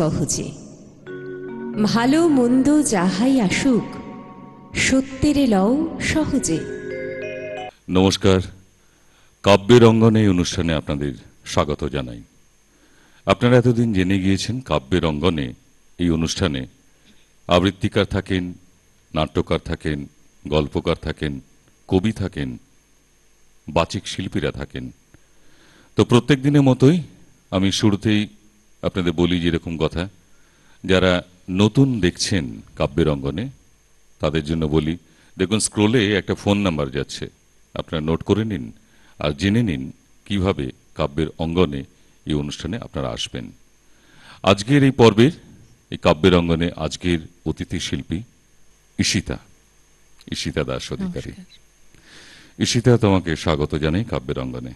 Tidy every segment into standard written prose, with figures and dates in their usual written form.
কহজে, ভালো মন্দ যাহাই আসুক, সত্যেরে লও সহজে। নমস্কার, কাব্যের অঙ্গনে এই অনুষ্ঠানে আপনাদের স্বাগত জানাই। আপনারা এতদিন জেনে গিয়েছেন কাব্যের অঙ্গনে এই অনুষ্ঠানে আবৃত্তিকার থাকেন, নাট্যকার থাকেন, গল্পকার থাকেন, কবি থাকেন, বাচিক শিল্পীরা থাকেন। তো প্রত্যেক দিনের মতোই আমি শুরুতেই আপনাদের বলি যেরকম কথা, যারা নতুন দেখছেন কাব্যের অঙ্গনে তাদের জন্য বলি, দেখুন স্ক্রোলে একটা ফোন নাম্বার যাচ্ছে, আপনারা নোট করে নিন আর জেনে নিন কিভাবে কাব্যের অঙ্গনে এই অনুষ্ঠানে আপনারা আসবেন। আজকের এই পর্বের এই কাব্যের অঙ্গনে আজকের অতিথি শিল্পী ঈশিতা দাস অধিকারী। ঈশিতা, তোমাকে স্বাগত জানাই কাব্যের অঙ্গনে।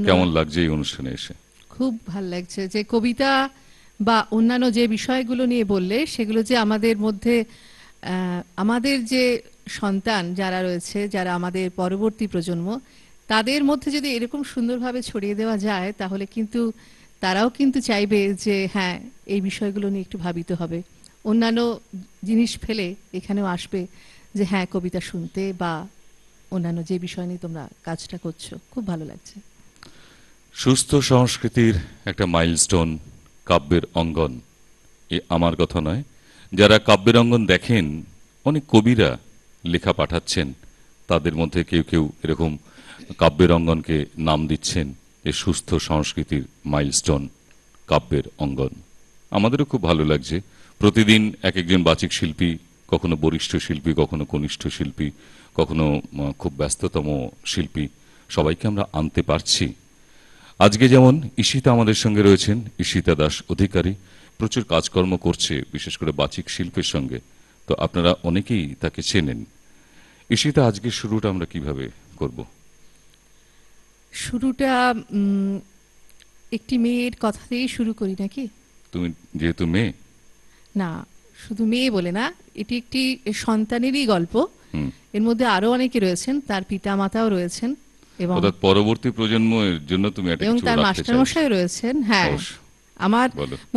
কেমন লাগছে এই অনুষ্ঠানে এসে? খুব ভাল লাগছে যে কবিতা বা অন্যান্য যে বিষয়গুলো নিয়ে বললে সেগুলো যে আমাদের মধ্যে আমাদের যে সন্তান যারা রয়েছে, যারা আমাদের পরবর্তী প্রজন্ম, তাদের মধ্যে যদি এরকম সুন্দরভাবে ছড়িয়ে দেওয়া যায় তাহলে কিন্তু তারাও কিন্তু চাইবে যে হ্যাঁ, এই বিষয়গুলো নিয়ে একটু ভাবিত হবে, অন্যান্য জিনিস ফেলে এখানেও আসবে যে হ্যাঁ, কবিতা শুনতে বা অন্যান্য যে বিষয় নিয়ে তোমরা কাজটা করছো। খুব ভালো লাগছে। সুস্থ সংস্কৃতির একটা মাইলস্টোন কাব্যের অঙ্গন। এ আমার কথা নয়, যারা কাব্যের অঙ্গন দেখেন, অনেক কবিরা লেখা পাঠাচ্ছেন, তাদের মধ্যে কেউ কেউ এরকম কাব্যের অঙ্গনকে নাম দিচ্ছেন এ সুস্থ সংস্কৃতির মাইলস্টোন কাব্যের অঙ্গন। আমাদেরও খুব ভালো লাগছে, প্রতিদিন এক একজন বাচিক শিল্পী, কখনো বরিষ্ঠ শিল্পী, কখনো কনিষ্ঠ শিল্পী, কখনো খুব ব্যস্ততম শিল্পী, সবাইকে আমরা আনতে পারছি। আজকে যেমন ঈশিতা আমাদের সঙ্গে রয়েছেন, ঈশিতা দাস অধিকারী প্রচুর কাজকর্ম করছে, বিশেষ করে বাচিক শিল্পের সঙ্গে, তো আপনারা অনেকেই তাকে চেনেন। ঈশিতা, আজকে শুরুটা আমরা কিভাবে করব? শুরুটা একটি মেয়ের কথা দিয়েই শুরু করি নাকি? তুমি যেহেতু মেয়ে। না, শুধু মেয়ে বলে না, এটি একটি সন্তানেরই গল্প। এর মধ্যে আরো অনেকে রয়েছেন, তার পিতা মাতাও রয়েছেন এবং পরবর্তী প্রজন্মের জন্য তুমি একটা এবং কিছু তার রাখতে মাস্টারমশাই রয়েছেন। হ্যাঁ, আমার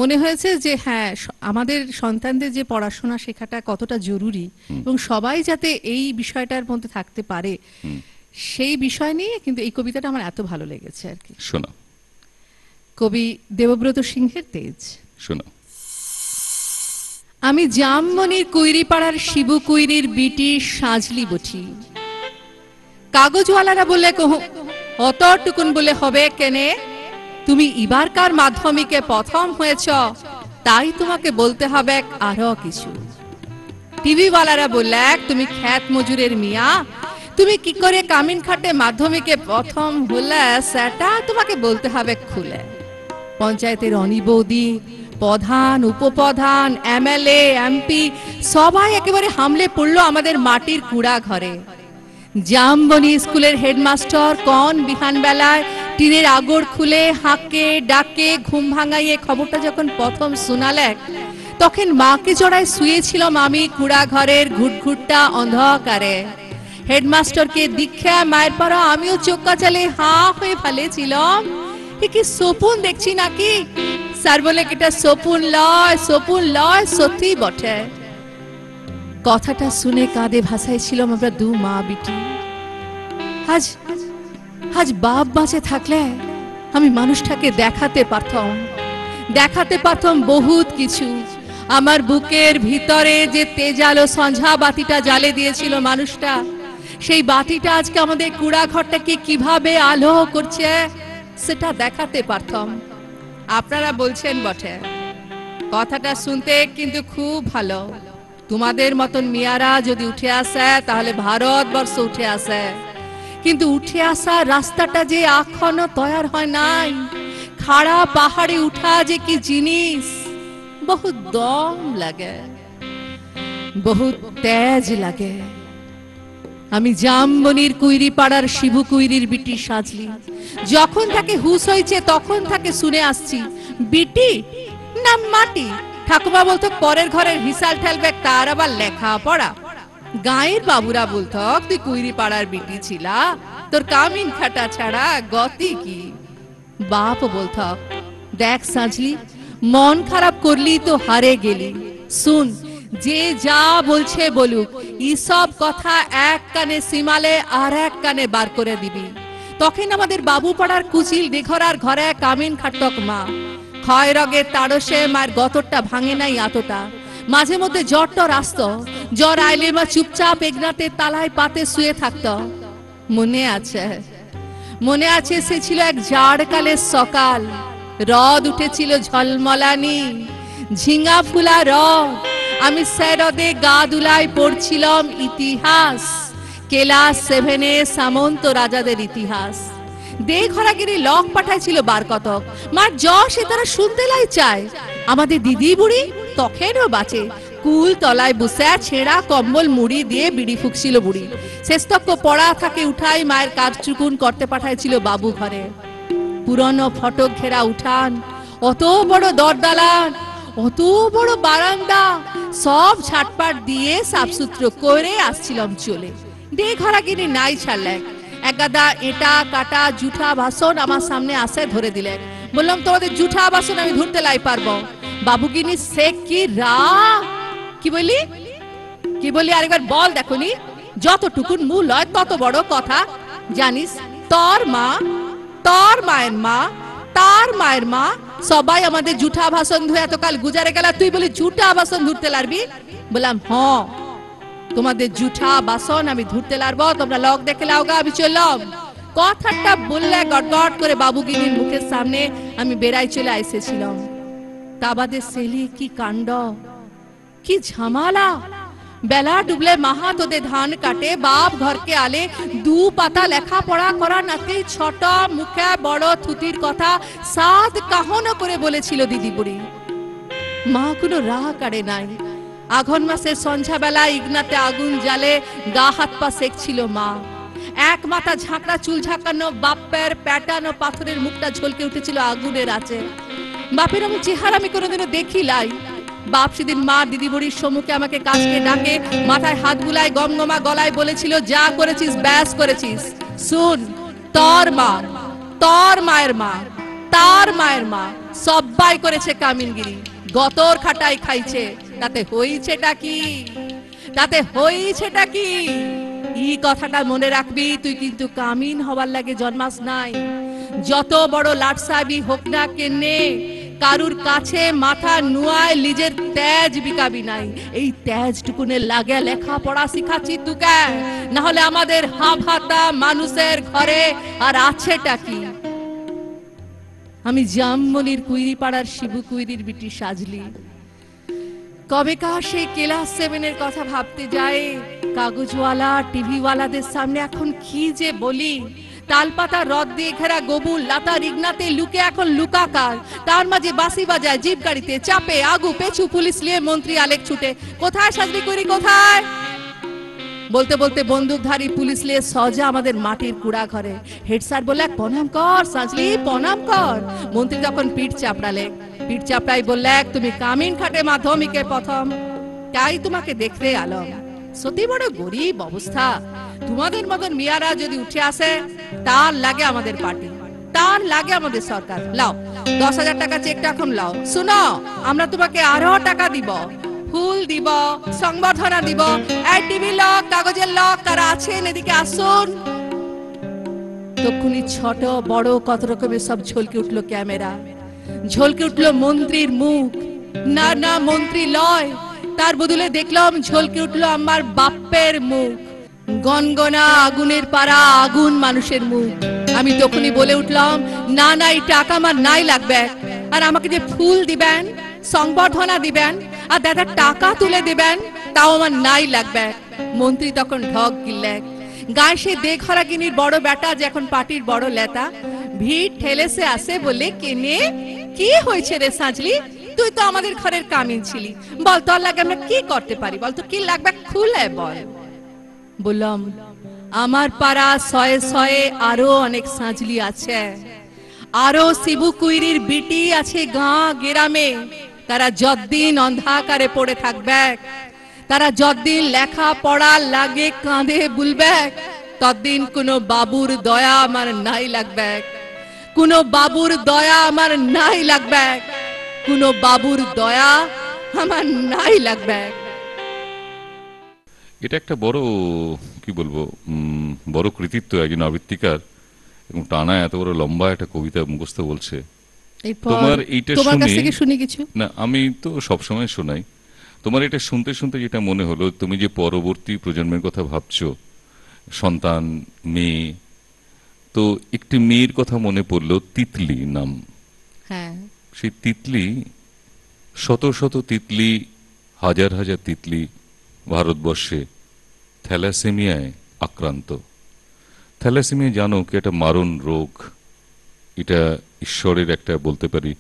মনে হয়েছে যে হ্যাঁ, আমাদের সন্তানদের যে পড়াশোনা শেখাটা কতটা জরুরি এবং সবাই যাতে এই বিষয়টার মধ্যে থাকতে পারে, সেই বিষয় নিয়ে কিন্তু এই কবিতাটা আমার এত ভালো লেগেছে আর কি। শোনা, কবি দেবব্রত সিংহের তেজ। শোনা। আমি জামমনির কুইরিপাড়ার শিবু কুইরির বিটি সাজলি বটি, কাগজওয়ালারা বলে কহু অতটুকুন বলে হবে কেনে, তুমি এবারকার মাধ্যমিকে প্রথম হয়েছ, তাই তোমাকে বলতে হবে আরো কিছু। টিভিওয়ালারা বললে তুমি খ্যাত মজুরের মিয়া, তুমি কি করে কামিন খাটে মাধ্যমিকে প্রথম হলে সেটা তোমাকে বলতে হবে খুলে। পঞ্চায়েতের অনি বৌদি, প্রধান, উপপ্রধান, এমএলএ, এমপি সবাই একেবারে হামলে পড়লো আমাদের মাটির কুড়া ঘরে। জামবনি স্কুলের হেডমাস্টার কোন বিহান বেলায় টিনের আগড় খুলে হাঁকে ডাকে ঘুম ভাঙাইয়ে খবরটা যখন প্রথম শোনালে, তখন মাকে জড়ায় শুয়েছিলাম আমি কুড়া ঘরের ঘুটঘুটটা অন্ধকারে। হেডমাস্টারকে দীক্ষা মায়ের পর আমিও চোখ কাচালে হাঁ হয়ে ফেলেছিলাম, এ কি স্বপ্ন দেখছি নাকি? স্যার বলে এটা স্বপ্ন লয়, সত্যি বটে। কথাটা শুনে কাঁদে ভাসাইছিলাম আমরা দু মা বিটি। আজ বাপ বাঁচে থাকলে আমি মানুষটাকে দেখাতে পারতাম বহুত কিছু। আমার বুকের ভিতরে যে তেজালো সন্ধ্যা বাতিটা জ্বালে দিয়েছিল মানুষটা, সেই বাতিটা আজকে আমাদের কুড়া ঘরটাকে কিভাবে আলো করছে সেটা দেখাতে পারতাম। আপনারা বলছেন বটে, কথাটা শুনতে কিন্তু খুব ভালো। তোমাদের মতন মিয়ারা যদি উঠে আসে তাহলে ভারতবর্ষ উঠে আসে, কিন্তু উঠে আসা রাস্তাটা যে এখনো তৈরি হয় নাই। খাড়া পাহাড়ে উঠা যে কি জিনিস, বহুত দম লাগে, বহুত তেজ লাগে। আমি জামবনির কুইরিপাড়ার শিবু কুইরির বিটি সাজলি, যখন তাকে হুঁশ হয়েছে তখন তাকে শুনে আসছি। বিটি না মাটি? ঠাকুমা বলতো পরের ঘরের হিসাল ঠেলবে, তার আবার লেখা পড়া। গায়ের বাবুরা বলতো তুই কুইরিপাড়ার বিটি ছিলা, তোর কামিন খাটা ছাড়া গতি কি। বাপ বলতো দেখ সাজলি, মন খারাপ করলি তো হারে গেলি। শুন, যে যা বলছে বলুক, এইসব কথা এক কানে সিমালে আর এক কানে বার করে দিবি। তখন আমাদের বাবুপাড়ার কুচিল ডিঘরার ঘরে কামিন খাটক মা। ক্ষয় রগে তাড়সে মায়ের গতরটা ভাঙে নাই এতটা। মাঝে মধ্যে জ্বর টর আসত, জ্বর আইলে মা চুপচাপ এগনাতে তালায় পাতে শুয়ে থাকত। মনে আছে, মনে আছে, সে ছিল এক জাড়কালের সকাল। রদ উঠেছিল ঝলমলানি, ঝিঙা ফুলা রদ। আমি সে রদে গা দুলাই পড়ছিলাম ইতিহাস, ক্লাস 7-এ সামন্ত রাজাদের ইতিহাস। দেঘরাগিরি লক পাঠাইছিল বার কতক। মার জ্বর সে তারা শুনতে লাই চায়। আমাদের দিদি বুড়ি তখনও বাঁচে, কুল তলায় বসে ছেঁড়া কম্বল মুড়ি দিয়ে বিড়ি ফুকছিল বুড়ি। শেষতক্য পড়া থাকে উঠাই মায়ের কাজ চুকুন করতে পাঠাইছিল বাবু ঘরে। পুরনো ফটক ঘেরা উঠান, অত বড় দরদালান, অত বড় বারান্দা, সব ছাটপাট দিয়ে সাফসুত্র করে আসছিলাম চলে। দেঘরাগিরি নাই ছাড়লেন। এক গাদা এটা কাটা জুঠা বাসন আমার সামনে আসে ধরে দিলেন। বললাম, তোমাদের জুঠা বাসন আমি ধরতে লাই পারবো। বাবুগিনি সে কি রা, কি বলি কি বলি আরেকবার বল। দেখনি যতটুকুন মূল হয় তত বড় কথা। জানিস, তোর মা, তোর মায়ের মা, তার মায়ের মা সবাই আমাদের জুঠা বাসন ধুয়ে এতকাল গুজারে গেল, তুই বলি জুঠা বাসন ধরতে লারবি? বললাম, হ্যাঁ, তোমাদের জুঠা বাসন আমি ধরতে লারবো, তোমরা লক দেখে লাওগা, আমি চললাম। কথাটা বললে গটগট করে বাবুগিনীর মুখের সামনে আমি বেড়াই চলে এসেছিলাম। তা বাদে সেলি কি কাণ্ড, কি ঝামালা। বেলা ডুবলে মাহা তোদের ধান কাটে, বাপ ঘরকে আলে, দু পাতা লেখা পড়া করা নাকি ছোট মুখে বড় থুতির কথা সাদ কাহন করে বলেছিল দিদি বুড়ি। মা কোনো রাহ কাড়ে নাই। আঘন মাসের সন্ধ্যা বেলা ইগনাতে আগুন জ্বালে গা হাত পা সেকছিল মা। এক মাথা ঝাঁকড়া চুল ঝাঁকানো বাপের প্যাটানো পাথরের মুখটা ঝলকে উঠেছিল আগুনের আছে। বাপের আমি চেহারা আমি কোনোদিনও দেখি লাই। বাপ সেদিন মা দিদি বুড়ির সম্মুখে আমাকে কাছকে ডাকে, মাথায় হাত বুলায়, গমগমা গলায় বলেছিল, যা করেছিস ব্যাস করেছিস। শুন, তোর মা, তোর মায়ের মা, তার মায়ের মা সবাই করেছে কামিনগিরি, গতর খাটাই খাইছে। তাতে হইছেটা কি, তাতে হইছেটা কি? এই কথাটা মনে রাখবি, তুই কিন্তু কামিন হবার লাগে জন্মাস নাই। যত বড় লাট সাহেবই হোক না কেনে, কারুর কাছে মাথা নুয়ায় নিজের তেজ বিকাবি নাই। এই তেজটুকুনে লাগে লেখা পড়া শিখাচ্ছি তুকে, না হলে আমাদের হাভাতা মানুষের ঘরে আর আছেটা কি? আমি জামমনির কুইরি পাড়ার শিবু কুইরির বিটি সাজলি। কবেকার সেই ক্লাস 7-এর কথা ভাবতে যায়। কাগজওয়ালা টিভিওয়ালাদের সামনে এখন কি যে বলি। তালপাতা রদ দিয়ে ঘেরা গবুল লাতা রিগনাতে লুকে এখন লুকাকার, তার মাঝে বাঁশি বাজায়, জিপ গাড়িতে চাপে আগু পেছু পুলিশ নিয়ে মন্ত্রী আলেক ছুটে। কোথায় সাজলি করি, কোথায়? বলতে বলতে বন্দুকধারী পুলিশ নিয়ে সজা আমাদের মাটির কুড়া ঘরে। হেড স্যার বললে, প্রণাম কর সাজলি, প্রণাম কর। মন্ত্রী তখন পিঠ চাপড়ালে। পিঠ চাপড়াই বললে, তুমি কামিন খাটে মাধ্যমিকে প্রথম, তাই তোমাকে দেখতে আলম। সত্যি বড় গরিব অবস্থা। তোমাদের মতন মিয়ারা যদি উঠে আসে, তার লাগে আমাদের পার্টি, তার লাগে আমাদের সরকার। লাও 10,000 টাকা চেকটা এখন লাও। শুনো, আমরা তোমাকে আরো টাকা দিব, ফুল দিব, সংবর্ধনা দিব। এই টিভি লক, কাগজের লক, তারা আছেন, এদিকে আসুন। তখনই ছোট বড় কত রকমের সব ঝলকে উঠলো ক্যামেরা, ঝলকে উঠলো মন্ত্রীর মুখ। না না, মন্ত্রী লয়, তার বদলে দেখলাম ঝলকে উঠলো আমার বাপের মুখ। গনগনা আগুনের পাড়া আগুন মানুষের মুখ। আমি তখনই বলে উঠলাম, না না, এই টাকা আমার নাই লাগবে। আর আমাকে যে ফুল দিবেন, সংবর্ধনা দিবেন, আর দাদা টাকা তুলে দিবেন, তাও আমার নাই লাগবে। মন্ত্রী তখন ঢক গিললেন। গায়ে সে দেঘরাগিনীর বড় বেটা, যে এখন পার্টির বড় লেতা, ভিড় ঠেলেছে আসে বলে, কেনে কি হয়েছে রে সাজলি, তুই তো আমাদের ঘরের কামিন ছিলি, বল তোর লাগে আমরা কি করতে পারি, বল তো কি লাগবে, খুলে বল। বললাম, আমার পাড়া 100 আরো অনেক সাজলি আছে, আরো শিবু কুইরির বিটি আছে গাঁ গ্রামে। তারা যতদিন অন্ধকারে পড়ে থাকবে, তারা যতদিন লেখা পড়া লাগে কাঁধে বুলবে, ততদিন কোনো বাবুর দয়া আমার নাই লাগবে, কোনো বাবুর দয়া আমার নাই লাগবে। কোনো বাবুর দয়া আমার নাই লাগবে। এটা একটা বড়, কি বলবো, বড় কৃতিত্ব একজন আবৃত্তিকার, এবং টানা এত বড় লম্বা একটা কবিতা মুখস্থ বলছে। এরপর তোমার এইটা তোমার কাছ শুনে, থেকে শুনি কিছু। না আমি তো সবসময় শোনাই, তোমার এটা শুনতে শুনতে যেটা মনে হলো, তুমি যে পরবর্তী প্রজন্মের কথা ভাবছো, সন্তান, মেয়ে, তো একটি মেয়ের কথা মনে পড়লো, তিতলি নাম। হ্যাঁ, সেই তিতলি, শত শত তিতলি, হাজার হাজার তিতলি ভারতবর্ষে থ্যালাসেমিয়ায় আক্রান্ত। থ্যালাসেমিয়া জানো কি, একটা মারণ রোগ। এটা ঈশ্বরের একটা, বলতে পারি,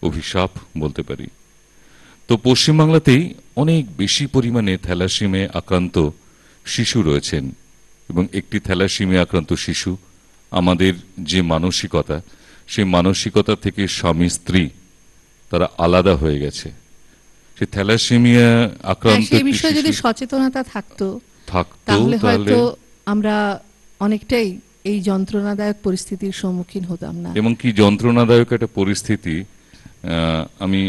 অভিশাপ বলতে পারি। তো পশ্চিমবাংলাতেই অনেক বেশি পরিমাণে থ্যালাসেমিয়া আক্রান্ত শিশু রয়েছেন, এবং একটি থ্যালাসেমিয়া আক্রান্ত শিশু, আমাদের যে মানসিকতা, সেই মানসিকতা থেকে স্বামী স্ত্রী তারা আলাদা হয়ে গেছে। সেই থ্যালাসেমিয়া আক্রান্ত সেই একটি বিষয়ে যদি শিশু সচেতনতা থাকতো থাকতো, তাহলে তাহলে, হয়তো আমরা অনেকটাই এই যন্ত্রণাদায়ক পরিস্থিতির সম্মুখীন হতাম না। এবং কি যন্ত্রণাদায়ক একটা পরিস্থিতি। আমি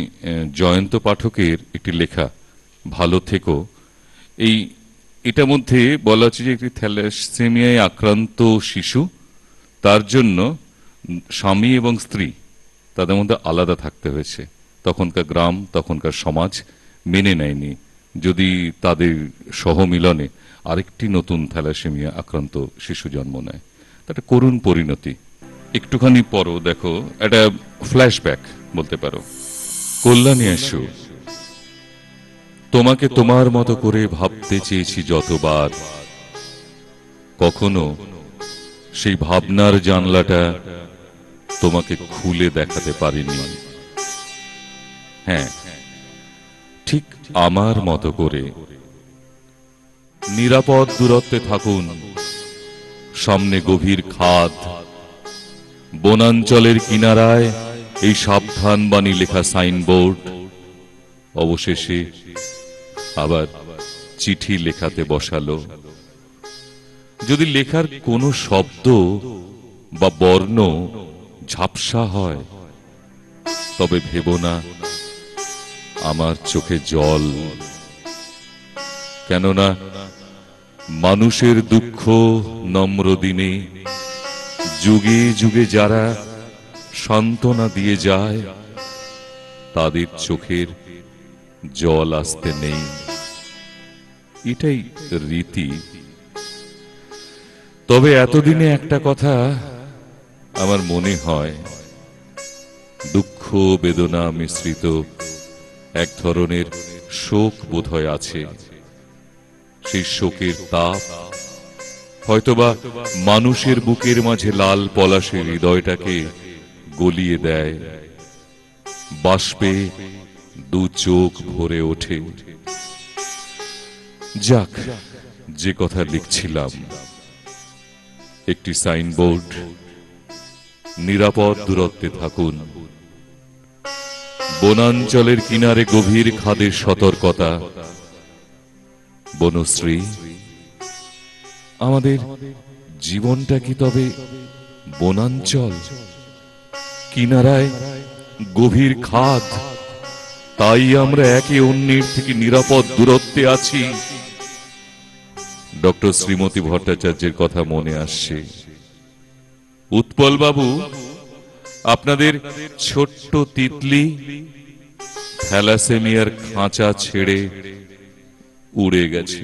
জয়ন্ত পাঠকের একটি লেখা, ভালো থেকো, এটার মধ্যে বলা হচ্ছে যে একটি থ্যালাসেমিয়ায় আক্রান্ত শিশু, তার জন্য স্বামী এবং স্ত্রী তাদের মধ্যে আলাদা থাকতে হয়েছে। তখনকার গ্রাম, তখনকার সমাজ মেনে নেয়নি যদি তাদের সহমিলনে আরেকটি নতুন থ্যালাসেমিয়া আক্রান্ত শিশু জন্ম নেয়। একটা করুণ পরিণতি। একটুখানি পরও দেখো, একটা ফ্ল্যাশব্যাক বলতে পারো। কল্যাণী এসো, তোমাকে তোমার মতো করে ভাবতে চেয়েছি যতবার, কখনো সেই ভাবনার জানলাটা তোমাকে খুলে দেখাতে পারিনি। হ্যাঁ, ঠিক আমার মতো করে নিরাপদ দূরত্বে থাকুন। সামনে গভীর খাদ, বনাঞ্চলের কিনারায় এই সাবধান বাণী লেখা সাইনবোর্ড, অবশেষে আবার চিঠি লেখাতে বসালো। যদি লেখার কোনো শব্দ বা বর্ণ ঝাপসা হয়, তবে ভেবো না আমার চোখে জল। কেননা মানুষের দুঃখ নম্র দিনে যুগে যুগে যারা সান্ত্বনা দিয়ে যায়, তাদের চোখের জল আসতে নেই। এটাই রীতি। তবে এতদিনে একটা কথা আমার মনে হয়, দুঃখ বেদনা মিশ্রিত এক ধরনের শোক বোধহয় আছে। সেই শোকের তাপ হয়তোবা মানুষের বুকের মাঝে লাল পলাশের হৃদয়টাকে গলিয়ে দেয়, বাষ্পে দু চোখ ভরে ওঠে। যাক, যে কথা লিখছিলাম, একটি সাইনবোর্ড, নিরাপদ দূরত্বে থাকুন। বনাঞ্চলের কিনারে গভীর খাদের সতর্কতা। বনশ্রী, আমাদের জীবনটা কি তবে বনাঞ্চল? কিনারায় গভীর খাদ, তাই আমরা একে অন্যের থেকে নিরাপদ দূরত্বে আছি। ডক্টর শ্রীমতী ভট্টাচার্যের কথা মনে আসছে। উৎপল বাবু, আপনাদের ছোট্ট তিতলি থ্যালাসেমিয়ার খাঁচা ছেড়ে উড়ে গেছে।